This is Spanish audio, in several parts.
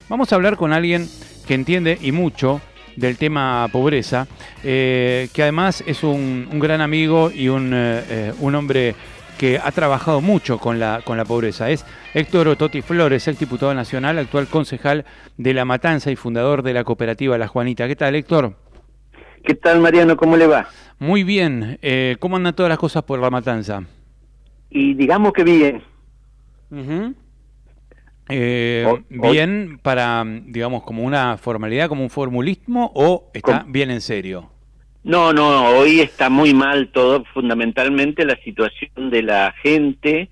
Vamos a hablar con alguien que entiende y mucho del tema pobreza, que además es un gran amigo y un hombre que ha trabajado mucho con la pobreza. Es Héctor Totti Flores, ex diputado nacional, actual concejal de La Matanza y fundador de la cooperativa La Juanita. ¿Qué tal, Héctor? ¿Qué tal, Mariano? ¿Cómo le va? Muy bien. ¿Cómo andan todas las cosas por La Matanza? Y digamos que bien. ¿Bien para, digamos, como una formalidad, como un formulismo, o está bien en serio? No, hoy está muy mal todo, fundamentalmente la situación de la gente.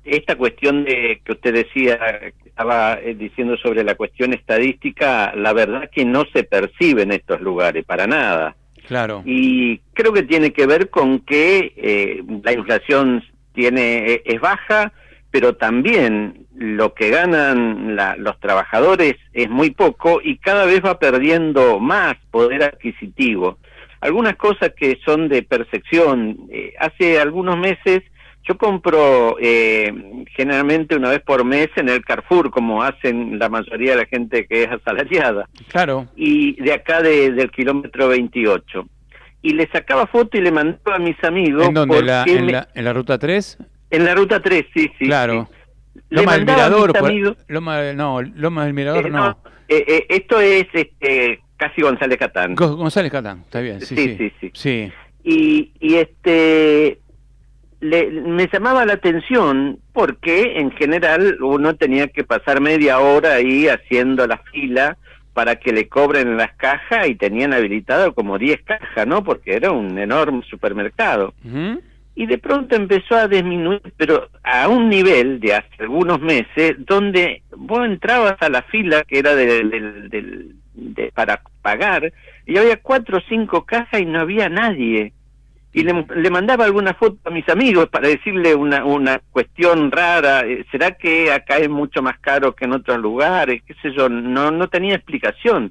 Esta cuestión de que usted decía, que estaba diciendo sobre la cuestión estadística, la verdad que no se percibe en estos lugares, para nada. Claro. Y creo que tiene que ver con que la inflación es baja, pero también lo que ganan los trabajadores es muy poco y cada vez va perdiendo más poder adquisitivo. Algunas cosas que son de percepción. Hace algunos meses yo compro generalmente una vez por mes en el Carrefour, como hacen la mayoría de la gente que es asalariada. Claro. Y de acá del kilómetro 28. Y le sacaba foto y le mandaba a mis amigos. ¿En dónde? ¿En la ruta 3? En la ruta 3, sí. Claro. Sí. Loma del Mirador, Loma del Mirador no. Esto es casi González Catán. González Catán, está bien, sí. Y me llamaba la atención porque en general uno tenía que pasar media hora ahí haciendo la fila para que le cobren las cajas y tenían habilitado como 10 cajas, ¿no? Porque era un enorme supermercado. Y de pronto empezó a disminuir, pero a un nivel de hace algunos meses, donde vos entrabas a la fila que era para pagar, y había 4 o 5 cajas y no había nadie. Y le mandaba alguna foto a mis amigos para decirle una cuestión rara. ¿Será que acá es mucho más caro que en otros lugares? ¿Qué sé yo? No tenía explicación.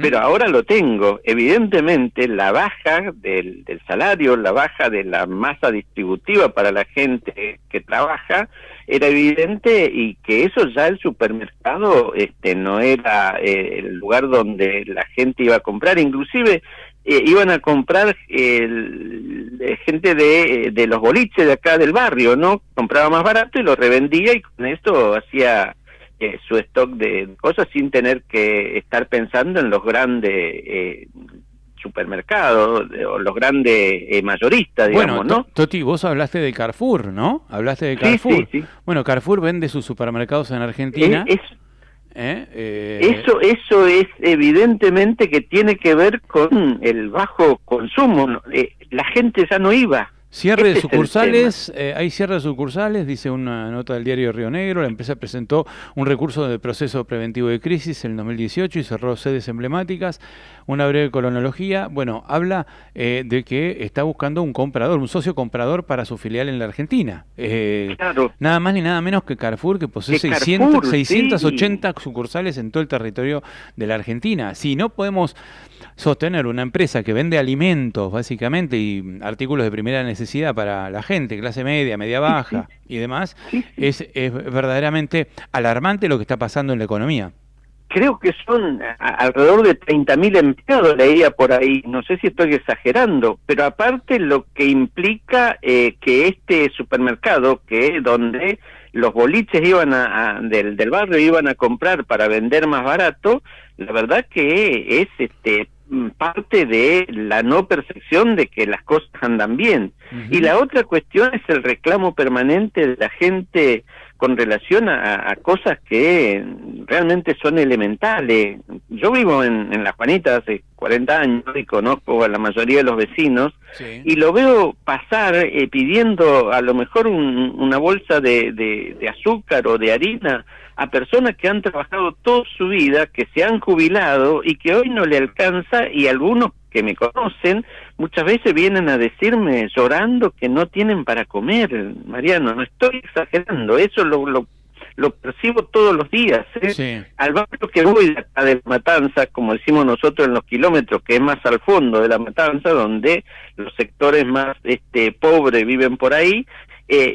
Pero ahora lo tengo. Evidentemente la baja del salario, la baja de la masa distributiva para la gente que trabaja era evidente, y que eso ya el supermercado no era el lugar donde la gente iba a comprar. Inclusive iban a comprar gente de los boliches de acá del barrio, ¿no? Compraba más barato y lo revendía, y con esto hacía su stock de cosas sin tener que estar pensando en los grandes supermercados o los grandes mayoristas, digamos, bueno, ¿no? Toti, vos hablaste de Carrefour, ¿no? Hablaste de Carrefour. Sí. Bueno, Carrefour vende sus supermercados en Argentina. Eso es evidentemente que tiene que ver con el bajo consumo. La gente ya no iba. Cierre de sucursales, hay cierre de sucursales, dice una nota del diario Río Negro. La empresa presentó un recurso de proceso preventivo de crisis en 2018 y cerró sedes emblemáticas. Una breve cronología, bueno, habla de que está buscando un comprador, un socio comprador para su filial en la Argentina. Claro. Nada más ni nada menos que Carrefour, que posee 680 sucursales en todo el territorio de la Argentina. Si no podemos sostener una empresa que vende alimentos, básicamente, y artículos de primera necesidad para la gente, clase media, media baja y demás, es verdaderamente alarmante lo que está pasando en la economía. Creo que son alrededor de 30.000 empleados, leía por ahí, no sé si estoy exagerando, pero aparte lo que implica que este supermercado, que donde los boliches iban del barrio iban a comprar para vender más barato, la verdad que es parte de la no percepción de que las cosas andan bien. Y la otra cuestión es el reclamo permanente de la gente con relación a cosas que realmente son elementales. Yo vivo en La Juanita hace 40 años y conozco a la mayoría de los vecinos, y lo veo pasar pidiendo a lo mejor una bolsa de azúcar o de harina a personas que han trabajado toda su vida, que se han jubilado y que hoy no le alcanza, y algunos que me conocen muchas veces vienen a decirme llorando que no tienen para comer. Mariano, no estoy exagerando, eso lo percibo todos los días. Al barrio que voy de acá de La Matanza, como decimos nosotros en los kilómetros, que es más al fondo de La Matanza, donde los sectores más pobres viven por ahí,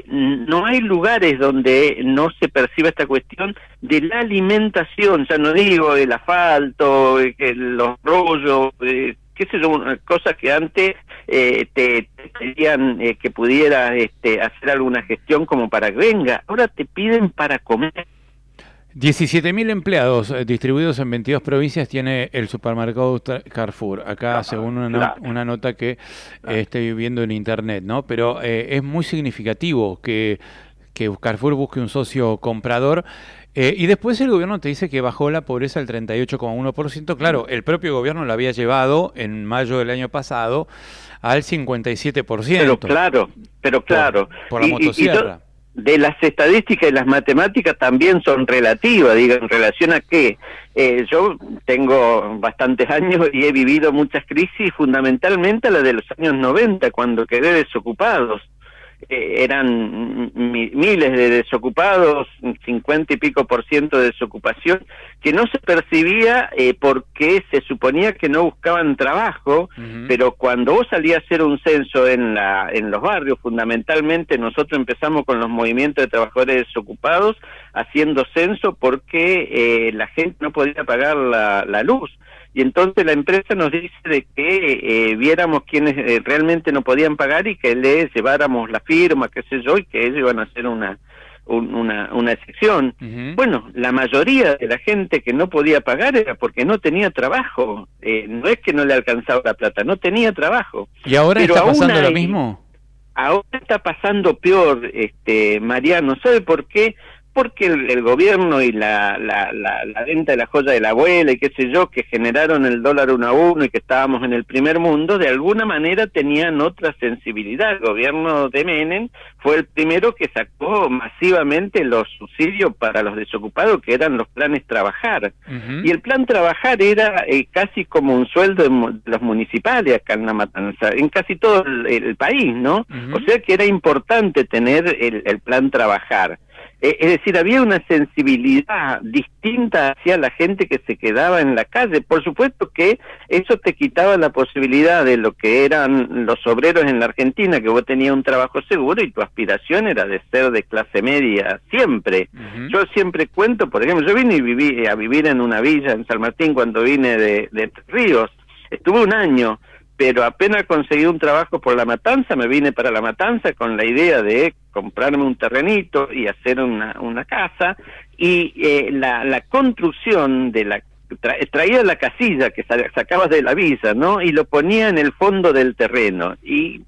no hay lugares donde no se perciba esta cuestión de la alimentación, ya no digo el asfalto, los rollos, qué sé yo, cosas que antes te pedían que pudieras hacer alguna gestión como para que venga, ahora te piden para comer. 17.000 empleados distribuidos en 22 provincias tiene el supermercado Carrefour. Acá, según una nota que estoy viendo en internet, ¿no? Pero es muy significativo que Carrefour busque un socio comprador. Y después el gobierno te dice que bajó la pobreza al 38,1%. Claro, el propio gobierno lo había llevado en mayo del año pasado al 57%. Pero claro. Por la motosierra. De las estadísticas y las matemáticas también son relativas, digo, en relación a qué. Yo tengo bastantes años y he vivido muchas crisis, fundamentalmente la de los años 90, cuando quedé desocupados. Eran miles de desocupados, 50 y pico % de desocupación, que no se percibía porque se suponía que no buscaban trabajo, pero cuando vos salías a hacer un censo en los barrios, fundamentalmente nosotros empezamos con los movimientos de trabajadores desocupados, haciendo censo porque la gente no podía pagar la luz. Y entonces la empresa nos dice de que viéramos quienes realmente no podían pagar y que les lleváramos la firma, qué sé yo, y que ellos iban a hacer una excepción. Bueno, la mayoría de la gente que no podía pagar era porque no tenía trabajo. No es que no le alcanzaba la plata, no tenía trabajo. ¿Y ahora está pasando lo mismo? Ahora está pasando peor, Mariano. ¿Sabe por qué? Porque el gobierno y la venta de la joya de la abuela y qué sé yo, que generaron el dólar 1 a 1 y que estábamos en el primer mundo, de alguna manera tenían otra sensibilidad. El gobierno de Menem fue el primero que sacó masivamente los subsidios para los desocupados, que eran los planes Trabajar. Y el plan Trabajar era casi como un sueldo de los municipales acá en La Matanza, en casi todo el país, ¿no? O sea que era importante tener el plan Trabajar. Es decir, había una sensibilidad distinta hacia la gente que se quedaba en la calle. Por supuesto que eso te quitaba la posibilidad de lo que eran los obreros en la Argentina, que vos tenías un trabajo seguro y tu aspiración era de ser de clase media siempre. Yo siempre cuento, por ejemplo, yo vine a vivir en una villa en San Martín cuando vine de Ríos. Estuve un año, pero apenas conseguí un trabajo por La Matanza, me vine para La Matanza con la idea de comprarme un terrenito y hacer una casa, y la construcción de traía la casilla que sacabas de la villa, ¿no? Y lo ponía en el fondo del terreno, y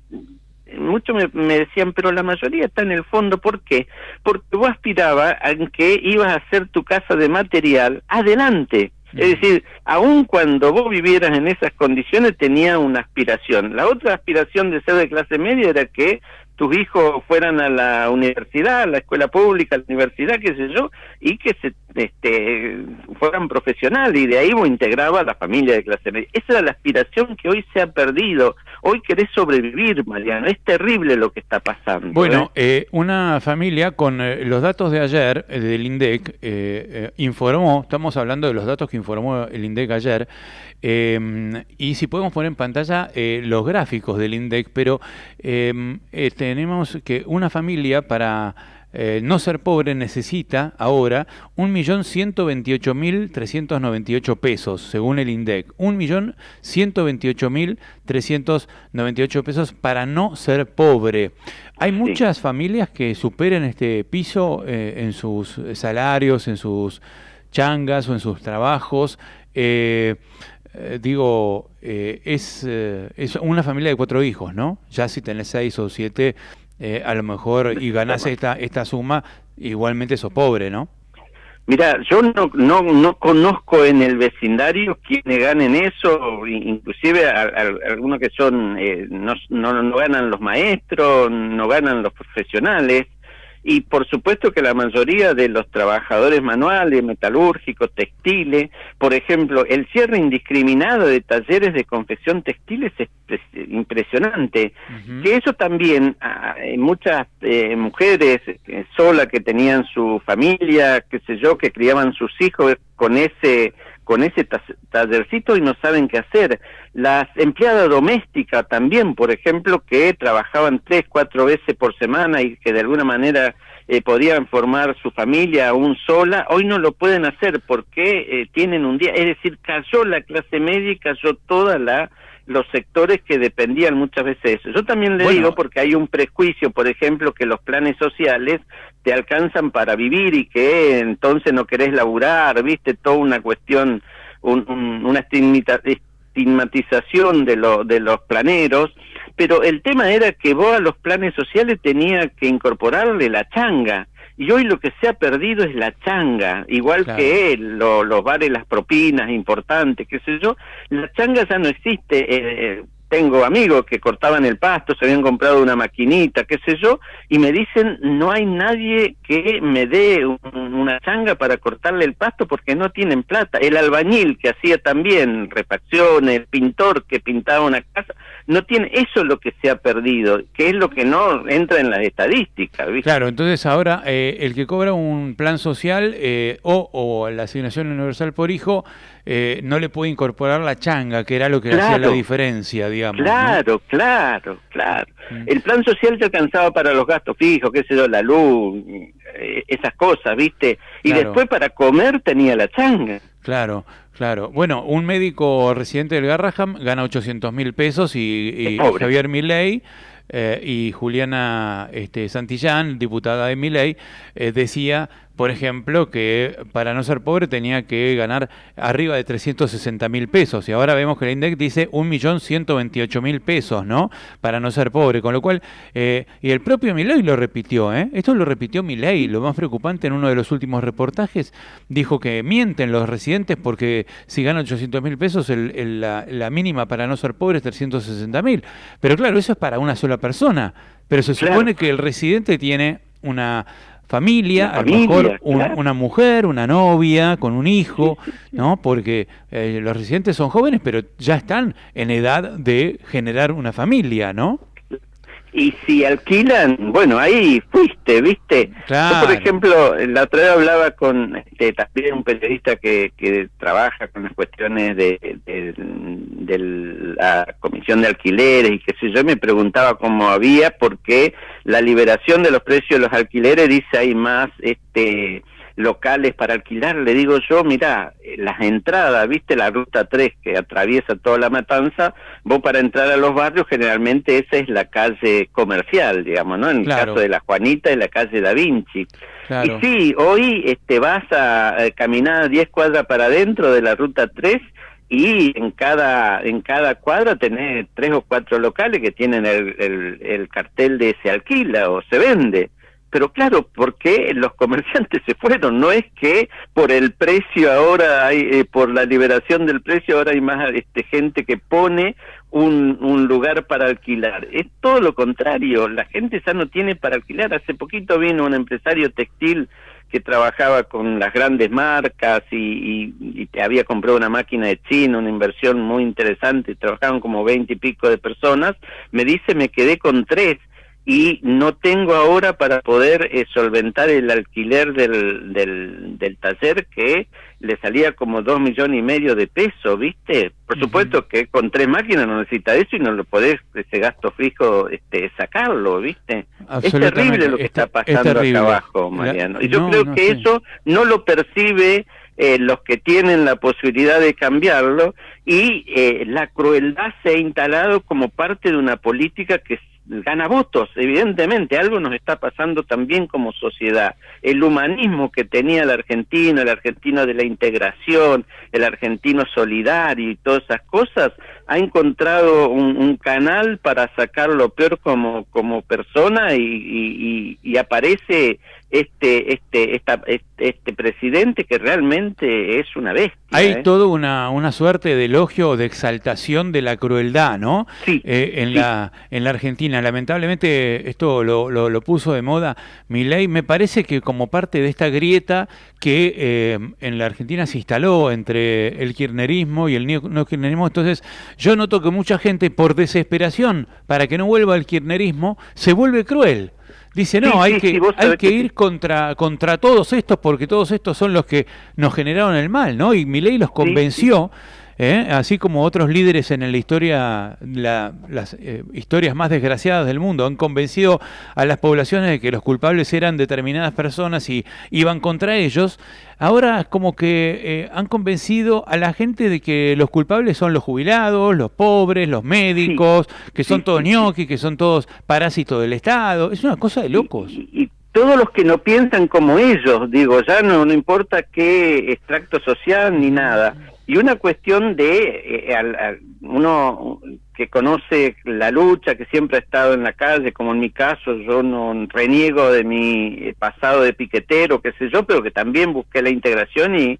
muchos me decían, pero la mayoría está en el fondo. ¿Por qué? Porque vos aspirabas a que ibas a hacer tu casa de material adelante. Es decir, aun cuando vos vivieras en esas condiciones, tenía una aspiración. La otra aspiración de ser de clase media era que tus hijos fueran a la universidad, a la escuela pública, a la universidad, qué sé yo, y que fueran profesionales, y de ahí vos integrabas a la familia de clase media. Esa era la aspiración que hoy se ha perdido. Hoy querés sobrevivir, Mariano. Es terrible lo que está pasando. Bueno, una familia con los datos de ayer del INDEC informó, estamos hablando de los datos que informó el INDEC ayer, y si podemos poner en pantalla los gráficos del INDEC, pero tenemos que una familia para no ser pobre necesita ahora 1.128.398 pesos, según el INDEC. 1.128.398 pesos para no ser pobre. Hay muchas familias que superan este piso en sus salarios, en sus changas o en sus trabajos. Es una familia de 4 hijos, ¿no? Ya si tenés 6 o 7, a lo mejor, y ganás esta suma, igualmente sos pobre, ¿no? Mira, yo no conozco en el vecindario quienes ganen eso, inclusive algunos que son, no ganan los maestros, no ganan los profesionales. Y por supuesto que la mayoría de los trabajadores manuales, metalúrgicos, textiles, por ejemplo, el cierre indiscriminado de talleres de confección textiles es impresionante. Que eso también, muchas mujeres solas que tenían su familia, qué sé yo, que criaban sus hijos con ese con ese tallercito y no saben qué hacer. Las empleadas domésticas también, por ejemplo, que trabajaban 3, 4 veces por semana y que de alguna manera podían formar su familia aún sola, hoy no lo pueden hacer porque tienen un día, es decir, cayó la clase media y cayó toda los sectores que dependían muchas veces de eso. Yo también le digo, porque hay un prejuicio, por ejemplo, que los planes sociales te alcanzan para vivir y que entonces no querés laburar, viste, toda una cuestión, una estigmatización de los planeros, pero el tema era que vos a los planes sociales tenías que incorporarle la changa, y hoy lo que se ha perdido es la changa, igual que los bares, las propinas importantes, qué sé yo, la changa ya no existe. Tengo amigos que cortaban el pasto, se habían comprado una maquinita, qué sé yo, y me dicen, no hay nadie que me dé una changa para cortarle el pasto porque no tienen plata. El albañil que hacía también refacciones, el pintor que pintaba una casa, no tiene, eso es lo que se ha perdido, que es lo que no entra en las estadísticas, ¿viste? Claro, entonces ahora el que cobra un plan social o la asignación universal por hijo no le puede incorporar la changa, que era lo que hacía la diferencia, digamos. Claro, ¿no? Claro. El plan social te alcanzaba para los gastos fijos, qué sé yo, la luz, esas cosas, ¿viste? Y después para comer tenía la changa. Claro. Bueno, un médico residente del Garraham gana 800.000 pesos y Javier Milei y Juliana Santillán, diputada de Milei, decía, por ejemplo, que para no ser pobre tenía que ganar arriba de 360.000 pesos, y ahora vemos que el INDEC dice 1.128.000 pesos, ¿no? Para no ser pobre, con lo cual, y el propio Milei lo repitió, esto lo repitió Milei. Lo más preocupante, en uno de los últimos reportajes, dijo que mienten los residentes porque si ganan 800.000 pesos, la mínima para no ser pobre es 360.000. Pero claro, eso es para una sola persona, pero se supone que el residente tiene una familia, a lo mejor una mujer, una novia, con un hijo, ¿no? Porque los residentes son jóvenes, pero ya están en edad de generar una familia, ¿no? Y si alquilan, bueno, ahí fuiste, ¿viste? Claro. Yo, por ejemplo, la otra vez hablaba con también un periodista que trabaja con las cuestiones de la Comisión de Alquileres y qué sé yo, me preguntaba cómo había, porque la liberación de los precios de los alquileres, dice, hay más locales para alquilar. Le digo yo, mirá, las entradas, viste la ruta 3 que atraviesa toda La Matanza, vos para entrar a los barrios generalmente esa es la calle comercial, digamos, ¿no? En el caso de la Juanita y la calle Da Vinci. Y sí, hoy vas a caminar 10 cuadras para adentro de la ruta 3 y en cada cuadra tenés 3 o 4 locales que tienen el cartel de se alquila o se vende. Pero claro, porque los comerciantes se fueron, no es que por el precio ahora hay, por la liberación del precio ahora hay más gente que pone un lugar para alquilar. Es todo lo contrario, la gente ya no tiene para alquilar. Hace poquito vino un empresario textil que trabajaba con las grandes marcas y te había comprado una máquina de China, una inversión muy interesante, trabajaban como 20 y pico de personas, me dice, me quedé con 3. Y no tengo ahora para poder solventar el alquiler del taller, que le salía como 2,5 millones de pesos, ¿viste? Por supuesto que con 3 máquinas no necesita eso y no lo podés, ese gasto fijo, sacarlo, ¿viste? Es terrible lo que está pasando acá abajo, Mariano. Y yo creo que eso no lo percibe los que tienen la posibilidad de cambiarlo, y la crueldad se ha instalado como parte de una política que gana votos. Evidentemente algo nos está pasando también como sociedad. El humanismo que tenía el argentino de la integración, el argentino solidario y todas esas cosas, ha encontrado un canal para sacar lo peor como persona, y aparece este presidente que realmente es una bestia. Hay todo una suerte de elogio o de exaltación de la crueldad, ¿no? Sí. En la Argentina. Lamentablemente esto lo puso de moda Milei. Me parece que como parte de esta grieta que en la Argentina se instaló entre el kirchnerismo y el no kirchnerismo, entonces yo noto que mucha gente, por desesperación para que no vuelva el kirchnerismo, se vuelve cruel. Dice, no, hay que ir contra todos estos, porque todos estos son los que nos generaron el mal, ¿no? Y Milei los convenció, así como otros líderes en la historia, las historias más desgraciadas del mundo, han convencido a las poblaciones de que los culpables eran determinadas personas y iban contra ellos. Ahora es como que han convencido a la gente de que los culpables son los jubilados, los pobres, los médicos, que son todos ñoquis, que son todos parásitos del Estado. Es una cosa de locos. Y todos los que no piensan como ellos, digo, ya no importa qué extracto social ni nada. Y una cuestión de uno que conoce la lucha, que siempre ha estado en la calle, como en mi caso, yo no reniego de mi pasado de piquetero, qué sé yo, pero que también busqué la integración y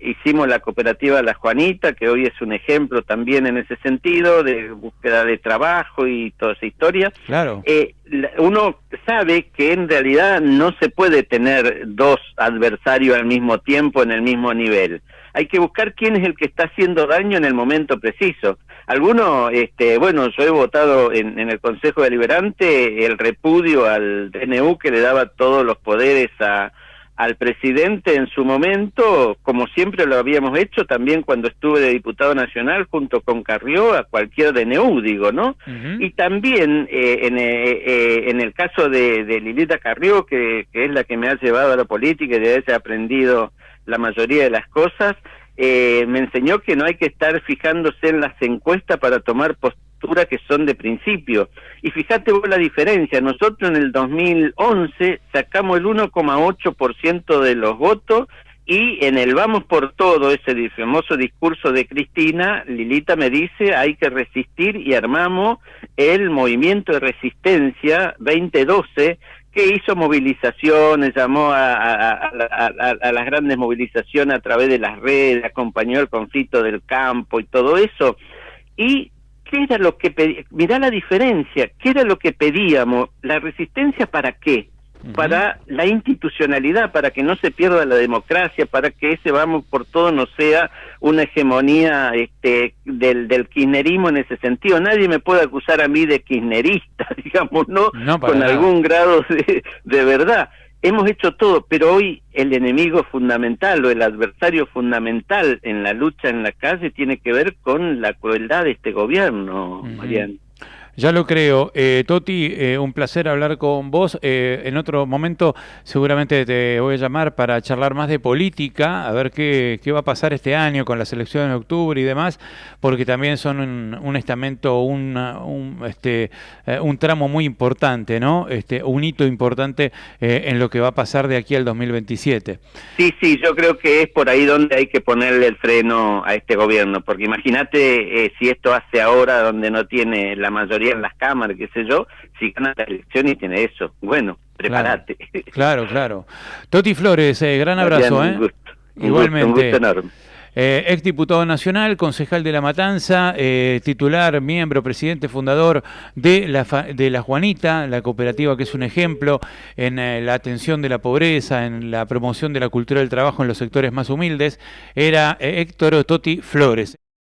hicimos la cooperativa La Juanita, que hoy es un ejemplo también en ese sentido, de búsqueda de trabajo y toda esa historia. Claro. Uno sabe que en realidad no se puede tener dos adversarios al mismo tiempo en el mismo nivel. Hay que buscar quién es el que está haciendo daño en el momento preciso. Algunos, bueno, yo he votado en el Consejo Deliberante el repudio al DNU que le daba todos los poderes al presidente en su momento, como siempre lo habíamos hecho también cuando estuve de diputado nacional junto con Carrió, a cualquier DNU, digo, ¿no? Y también en el caso de Lilita Carrió, que es la que me ha llevado a la política y de ella he aprendido la mayoría de las cosas, me enseñó que no hay que estar fijándose en las encuestas para tomar posturas que son de principio. Y fíjate vos la diferencia, nosotros en el 2011 sacamos el 1,8% de los votos y en el vamos por todo, ese famoso discurso de Cristina, Lilita me dice hay que resistir y armamos el Movimiento de Resistencia 2012, que hizo movilizaciones, llamó a las grandes movilizaciones a través de las redes, acompañó el conflicto del campo y todo eso. ¿Y qué era lo que pedíamos? Mirá la diferencia, ¿qué era lo que pedíamos? ¿La resistencia para qué? Para la institucionalidad, para que no se pierda la democracia, para que ese vamos por todo no sea una hegemonía del kirchnerismo en ese sentido. Nadie me puede acusar a mí de kirchnerista, digamos, no con nada. Algún grado de verdad. Hemos hecho todo, pero hoy el enemigo fundamental o el adversario fundamental en la lucha en la calle tiene que ver con la crueldad de este gobierno, Mariano. Ya lo creo. Toti, un placer hablar con vos. En otro momento seguramente te voy a llamar para charlar más de política, a ver qué va a pasar este año con las elecciones de octubre y demás, porque también son un estamento, un tramo muy importante, ¿no? Un hito importante en lo que va a pasar de aquí al 2027. Sí, yo creo que es por ahí donde hay que ponerle el freno a este gobierno, porque imagínate si esto hace ahora donde no tiene la mayoría en las cámaras, qué sé yo, si gana la elección y tiene eso. Bueno, prepárate. Claro. Toti Flores, gran abrazo. Un gusto. Igualmente. Un gusto enorme. Ex diputado nacional, concejal de La Matanza, titular, miembro, presidente, fundador de la Juanita, la cooperativa que es un ejemplo en la atención de la pobreza, en la promoción de la cultura del trabajo en los sectores más humildes, era Héctor Toti Flores.